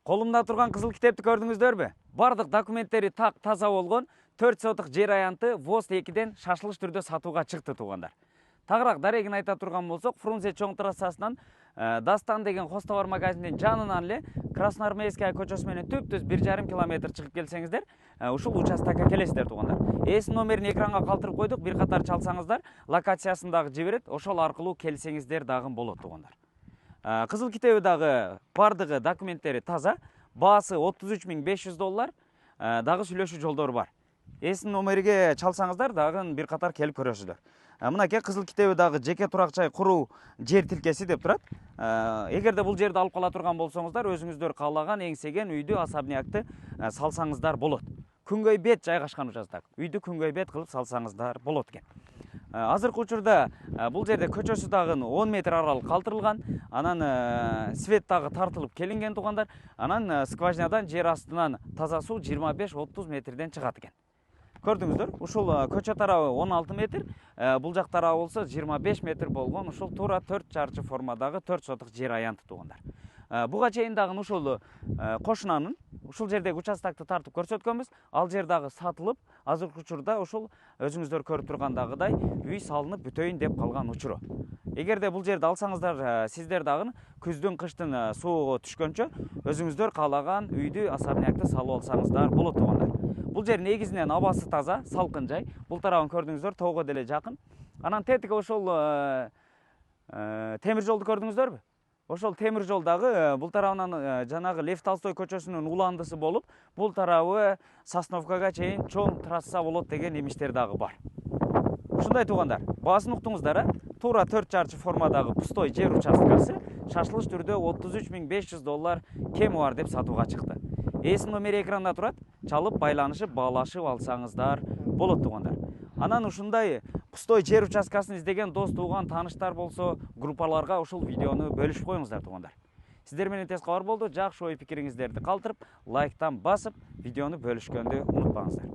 Колумда турган кызыл китепти көрдүңүздөрбү? Бардык документтери так таза болгон 4 сотук жер аянты ВОЗ 2ден шашылыш түрдө сатууга чыкты туугандар. Тагыраак дарегин айта турган болсок, Фрунзе чоң трассасынан Дастан деген хоз товар магазиндин жанынан эле Красноармейская көчөсү менен түп-түз 1,5 километр чыгып келсеңиздер, ушул участокко келесиздер туугандар. Эсин номерин экранга калтырып койдук, бир катар чалсаңыздар, локациясын дагы жиберет, ошол аркылуу келсеңиздер дагы болот туугандар. Кызыл китеби дагы бардыгы документтери таза, баасы $33,500, дагы сүйлөшүү жолдору бар. Эсин номериге чалсаңыздар дагы бир катар келип көрөсүздөр. Мынакей кызыл китеби дагы жеке турак жай куруу жер тилкеси деп турат. Эгерде бул жерди алып кала турган болсоңуздар, өзүңүздөр каалаган эңсеген үйдү, особнякты салсаңыздар болот. Күнгөй бет жайгашкан участок. Үйдү күнгөй бет кылып салсаңыздар болот экен. Азыркы учурда бул жерде көчөсү дагы 10 метр аралык калтырылган, анан свет дагы тартылып келинген туугандар, анан скважинадан жер астынан таза суу 25-30 метрден чыгат экен. Көрдүңүздөр, ушул көчө тарабы 16 метр, бул жак тарабы болсо 25 метр болгон, ушул туура 4 чарчы формадагы 4 сотук жер аянты туугандар. Буга чейин дагы ушул кошунанын ушул жердеги участокты тартып көрсөткөнбүз. Ал жер дагы сатылып, азыркы учурда ушул өзүңүздөр көрүп тургандагыдай үй салынып бүтөйүн деп калган учуру. Эгерде бул жерди алсаңыздар, сиздер дагы күздүн кыштын суугу түшкөнчө өзүңүздөр каалаган үйдү, особнякты салып алсаңыздар болот туугандар. Бул жер негизинен абасы таза, салкын жай. Бул тарабын көрдүңүздөр, тоого деле жакын. Анан тетиги ошол темир жолду көрдүңүздөрбү? Ошол темир жол дагы бул тарабынан жанагы Лев Толстой көчөсүнүн уландысы болуп, бул тарабы Сосновкага чейин чоң трасса болот деген имиштер дагы бар. Ушундай туугандар, баасын уктуңуздар, туура 4 чарчы формадагы пустой жер участкасы шашылыш түрдө $33,500 кеми бар деп сатууга чыкты. Эсин номери экранда турат, чалып байланышып, баалашып алсаңыздар болот туугандар. Анан ушундай пустой жер участкасын издеген дос тууган тааныштар болсо, группаларга ушул видеону бөлүшүп коюңуздар туугандар. Сиздер менен тез кабар болду. Жакшы ой пикириңиздерди калтырып, лайктан басып, видеону бөлүшкөндү унутпаңыздар.